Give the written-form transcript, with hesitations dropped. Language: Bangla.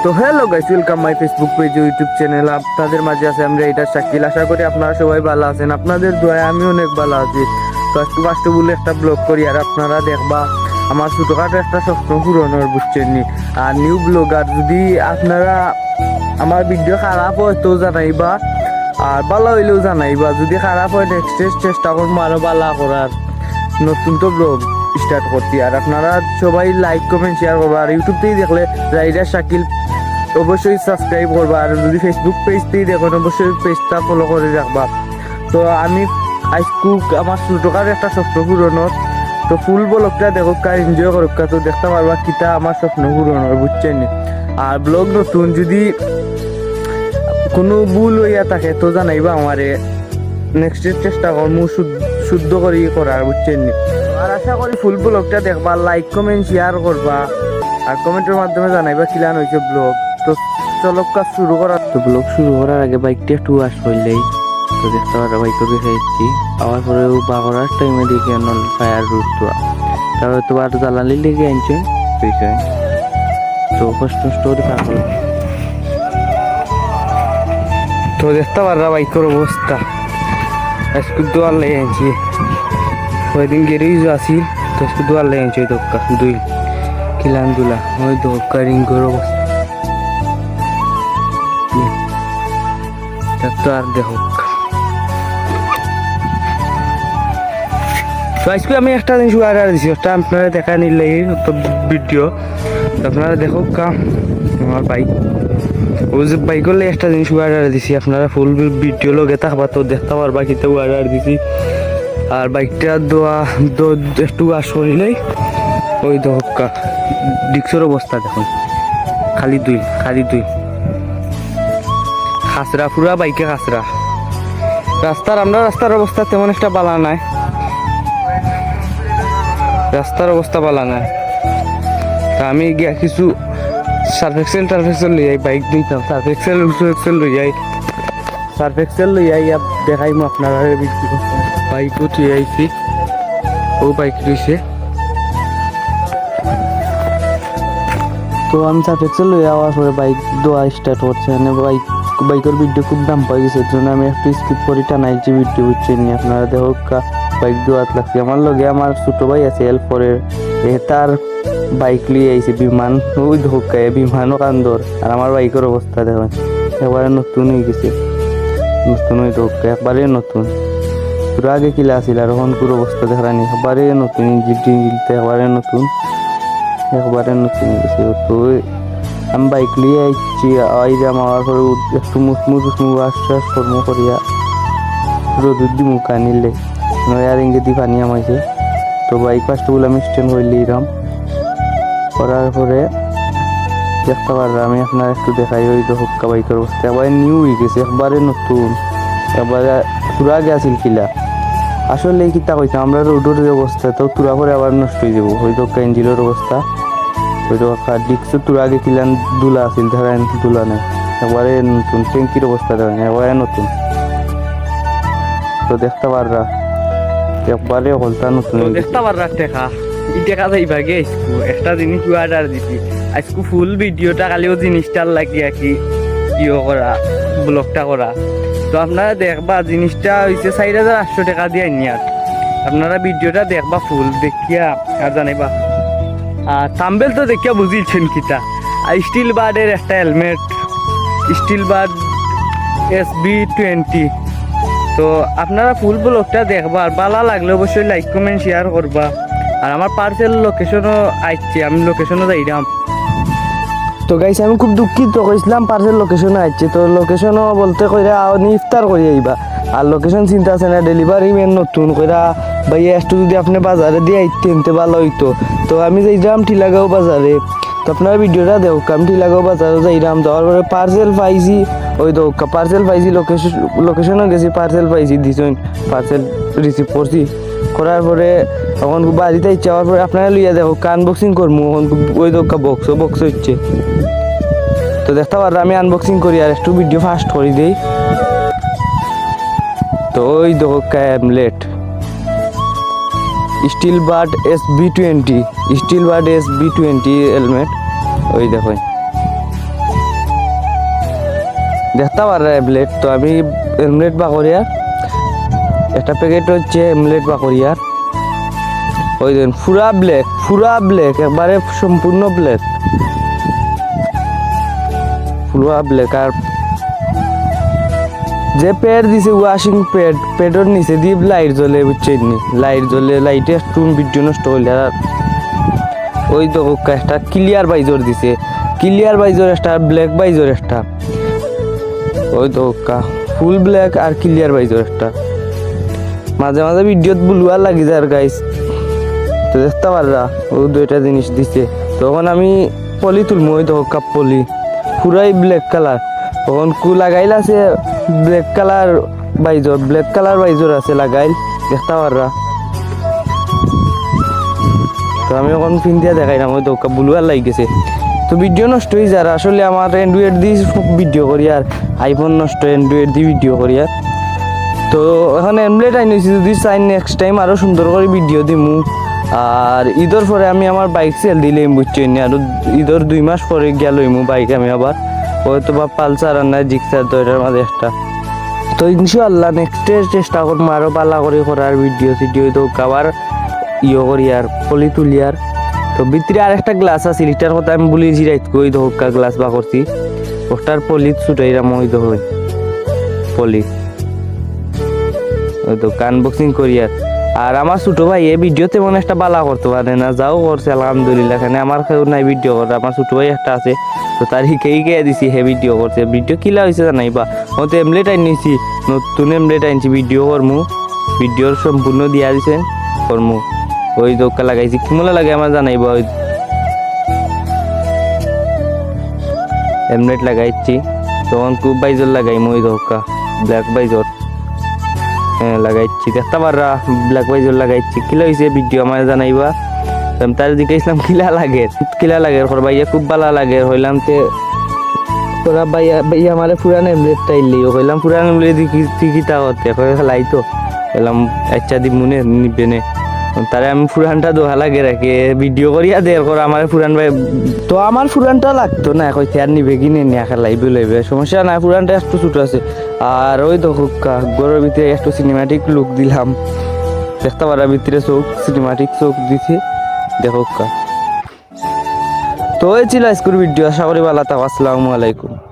তো hello guys, welcome my Facebook page ও ইউটিউব চ্যানেল। আপনাদের মাঝে আছে আমরা এটা শাকিল। আশা করি আপনারা সবাই ভালো আছেন। আপনাদের দোয়ায় আমি অনেক ভালো আছি। তো আজকে ফার্স্ট বলে একটা ব্লগ করি, আর আপনারা দেখবা আমার ছোটখাটো একটা স্বপ্ন পূরণের, বুঝছেন নি। আর নিউ ব্লগার, যদি আপনারা আমার ভিডিও খারাপ হয় তো জানাইবা, আর ভালো হইলেও জানাইবা। যদি খারাপ হয় নেক্সট চেষ্টা করবো আরো ভালো করার, নতুন তো ব্লগ স্টার্ট করছি। আর আপনারা সবাই লাইক কমেন্ট শেয়ার করবো। আর ইউটিউব থেকে দেখলে রাইডার শাকিল অবশ্যই সাবস্ক্রাইব করবা। আর যদি ফেসবুক পেজ থেকে দেখেন অবশ্যই পেজটা ফলো করে রাখবা। তো আমি আজকে আমার ছোটখাটো একটা স্বপ্ন পূরণর, তো ফুল ব্লগটা দেখো, কার এনজয় করুক, তো দেখতে পারবা কিতা আমার স্বপ্ন পূরণর, বুঝছেন। আর ব্লগ নতুন, যদি কোনো ভুল হইয়া থাকে তো জানাইবা আমারে, নেক্সট চেষ্টা করবো শুদ্ধ করি করার, বুঝছেন। আর আশা করি ফুল ব্লগটা দেখবা, লাইক কমেন্ট শেয়ার করবা, আর কমেন্টের মাধ্যমে জানাইবা কিলান হয়েছে ব্লগ। তো চলো কাজ শুরু করার। তো ব্লগ শুরু করার আগে বাইকটা একটু ওয়াশ করলেই তো দেখতে পারো বাইকও দেখাইছি। আবার পরেও বাগড়ার টাইমে দেখে নল ফায়ার রুট তো তারপরে তো আর জ্বালানি লেগে আনছেন বুঝছেন। তো কষ্ট করে পাগল। তো দেখতে পাররা বাইকের অবস্থা, আজকে দোয়ার লেগে আনছি। কয়েকদিন গেরেই আসি, তো আজকে দোয়ার লেগে আনছি। দোকা দুই কিলান দুলা ওই দোকা রিঙ্গর অবস্থা তো আর দেখো। তো আজকে আমি একটা জিনিস অর্ডার দিছি, ওটা আপনারা দেখা নিলে তো ভিডিও আপনারা দেখো কাম আমার বাইক, ওই যে বাইক করলে একটা জিনিস অর্ডার দিছি। আপনারা ফুল ভিডিও লগে থাকবা তো দেখতে পারবা কিতে অর্ডার দিছি। আর বাইকটা দোয়া একটু ওয়াশ করিলেই ওই দোকা ডিক্সের অবস্থা দেখুন, খালি দুই খাসরা পুরা বাইকে খাসরা। রাস্তার অবস্থা তেমন একটা বালা নাই, রাস্তার অবস্থা বালা নাই। তা আমি গিয়া কিছু সার্ফেক্সেল লই যাই, বাইক দিতাম সার্ফেক্সেল লই যাই দেখাইম আপনারা। বাইকও তুই আইছি, ও বাইক রয়েছে। তো আমি সার্ফেক্সেল লই যাওয়ার পরে বাইক দোয়া স্টার্ট করছে। বাইকের ভিডিও খুব দাম পাই গেছে, এর জন্য আমি একটু স্কিপ করি টানাইছি ভিডিও, বুঝছেন। আপনারা দেখো বাইক দোয়াত লাগছে। আমার লগে আমার ছোট ভাই আছে এল4-এর, তার বাইক লিয়ে আইছে বিমান, ওই ধোকায় বিমানও কান্দর। আর আমার বাইকের অবস্থা দেখেন একবারে নতুন হয়ে গেছে, নতুন ওই ধোকা একবারে নতুন। পুরো আগে কিলা আসিল আর এখন পুরো অবস্থা দেখানি একবারে নতুন, ইঞ্জিলতে একবারে নতুন হয়ে গেছে। তো আমি বাইক লিয়ে আইছি, আইরাম আমার পরে একটু মুসমুস আশ্বাস কর্ম করিয়া রোদুর দি মুখ আনিলে নয়ার ইঙ্গে দি পানি আমাইছে। তো বাইক ফার্স্ট বলে আমি স্ট্যান্ড করলে এরাম করার পরে দেখতে পারলাম আমি আপনার একটু দেখাই। ওই তো হক্কা বাইকের অবস্থা একবারে নিউ হয়ে গেছে, একবারে নতুন, একবারে পুরা আগে আসিল কিলা। আসলে এই কিতা কইতাম আমরা রোডের অবস্থা তো তুরা করে আবার নষ্ট হয়ে যাবো। ওই তো ইঞ্জিনের অবস্থা, ওই তো ডিক্সও তুরা আগে কিলান দুলা আসিল, ধরেন দুলা নেই, একবারে নতুন। ট্যাঙ্কির অবস্থা ধরেন একবারে নতুন। তো দেখতে পাররা একবারে হলতা নতুন দেখতে পাররা। টেকা যাইবা গে একটা জিনিস অর্ডার দিছি আজকে ফুল ভিডিওটা কালিও জিনিসটার লাগিয়া কিও করা ব্লগটা করা। তো আপনারা দেখবা জিনিসটা হয়েছে 4,800 টাকা দিয়ে নিয়ার। আপনারা ভিডিওটা দেখবা ফুল দেখিয়া আর জানাইবা। আর থাম্বনেল তো দেখিয়া বুঝিয়েছেন কিতা। আর স্টিল বার্ডের একটা হেলমেট, স্টিল বার্ড SB20। তো আপনারা ফুল ব্লগটা দেখবা, আর ভালো লাগলে অবশ্যই লাইক কমেন্ট শেয়ার করবা। আর আমার পার্সেল লোকেশনও আইছে, আমি লোকেশনও যাইলাম। তো গাইস আমি খুব দুঃখিত কইছিলাম পার্সেল লোকেশনও আইছে। তো লোকেশনও বলতে কইরা ইফতার করে আইবা। আর লোকেশন চিন্তা আছে না, ডেলিভারি ম্যান নতুন কইরা ভাইয়া একটু যদি আপনি বাজারে দিয়ে আইতে আনতে ভালো হইতো। তো আমি যাইলাম টিলাগাঁও বাজারে। তো আপনার ভিডিওটা দেখ, আমি টিলাগাঁও বাজারে যাইলাম, যাওয়ার পরে পার্সেল পাইছি। ওই তো পার্সেল পাইছি, লোকেশনও গেছি, পার্সেল পাইছি, দিছেন পার্সেল রিসিভ করছি। করার পরে এখন বাড়িতে যাওয়ার পরে আপনারা লইয়া দেখো আনবক্সিং করবো। ওই তো বক্স হচ্ছে, তো দেখতে পারো আমি আনবক্সিং করি আর একটু ভিডিও ফাস্ট করে দিই। তো ওই দেখো ক্যামলেট স্টিল বার্ড SB20 হেলমেট, ওই দেখো দেখতে পারা ব্লেড তো আমি এমলেট বাকরিয়ার একটা প্যাকেট হচ্ছে এমলেট বাকরিয়ার ওই দিন পুরা ব্ল্যাক একবারে সম্পূর্ণ ব্ল্যাক পুরা ব্ল্যাক। আর যে প্যাড দিছে ওয়াশিং প্যাডের নিচে দিয়ে লাইট জ্বলে বুঝছেন নি, লাইট জ্বলে লাইটে একটু ভিডিও নষ্ট হইলে। আর ওই তো একটা ক্লিয়ার বাইজর দিছে, ক্লিয়ার বাইজর একটা ব্ল্যাক বাইজর একটা, ওই তো ফুল ব্ল্যাক আর ক্লিয়ার বাইজর একটা। মাঝে মাঝে ভিডিওত বুলুয়ার লাগি যায় আর গাইস, তো দেখতে পাররা ও দুইটা জিনিস দিছে। তখন আমি পলি তুলমু, ওই তো পলি পুরাই ব্ল্যাক কালার, তখন কু লাগাইল আছে ব্ল্যাক কালার বাইজর আছে লাগাইল দেখতে পাররা। তো আমি এখন ফিন দিয়া দেখাই না, ওই তো বুলুয়ার লাগি গেছে। তো ভিডিও নষ্ট হয়ে যায় আসলে আমার অ্যান্ড্রয়েড দিয়ে ভিডিও করি আর আইফোন নষ্ট অ্যান্ড্রয়েড দিয়ে ভিডিও করি। আর তো এখন এমলেট আইন হয়েছি, যদি চাই নেক্সট টাইম আরও সুন্দর করে ভিডিও দিমু। আর ঈদের পরে আমি আমার বাইক সেল দিলাম বুঝছি নি, আর ঈদের 2 মাস পরে গিয়া লইমু বাইক আমি আবার, হয়তো বা পালসার আর না জিক্সার, তো এটার মাঝে একটা। তো ইনশাআল্লাহ নেক্সটের চেষ্টা করবো আরও পালা করে করার ভিডিও তো আবার করি আর পলি তুলি। আর তো ভিতরে আর একটা গ্লাস আছে, এটার কথা আমি বলেছি রাইত ওই ধোকা গ্লাস বা করছি, ওটার পলি ছুটাইরাম ওই তো পলি ওই তো আনবক্সিং করি। আর আমার ছোট ভাই এই ভিডিও তেমন একটা বালা করতে পারে না, যাও করছে আলহামদুলিল্লাহ। এখানে আমার কেউ নাই ভিডিও করে, আমার ছোট ভাই একটা আছে, তো তার হিকে দিছি হে ভিডিও করছে। ভিডিও কিলা হয়েছে জানাই বা ও তো এমলেট আইনিছি, নতুন এমলেট আনছি, ভিডিও করমু, ভিডিওর সম্পূর্ণ দিয়া দিছেন করমু। ওই দোকা লাগাইছি কিমলা লাগে আমার জানাইবা, ওই এমলেট লাগাইছি তখন খুব বাইজর লাগাইমু, ওই দোকা ব্ল্যাক বাইজর লাগাইছি দেখতে পাররা, ব্ল্যাক বাইজর লাগাইছি। কিলা হয়েছে ভিডিও আমার জানাইবা। তার জিজ্ঞাসলাম কিলা লাগে ভাইয়া খুব ভালো লাগে হইলাম তে তোরা ভাইয়া আমার পুরান এমলেটটা ইলি হইলাম পুরান এমলেট কিতা করতে খেলাই তো হইলাম আচ্ছা দি মনে নিবে নে, তারে আমি পুরানটা দোহা লাগে রাখে ভিডিও করিয়া দে আমার পুরান ভাই। তো আমার পুরানটা লাগতো না, কইতে আর নিবে কিনে নিয়ে খেলাইবে লইবে, সমস্যা না, পুরানটা একটু ছোট আছে। আর ওই তো ঘরের ভিতরে একটু সিনেমাটিক লুক দিলাম, দেখতে পারা ভিতরে সিনেমাটিক চোখ দিছি দেখো। তো এই ছিল আজকের ভিডিও, আশা করি ভালো থাকো, আসসালামু আলাইকুম।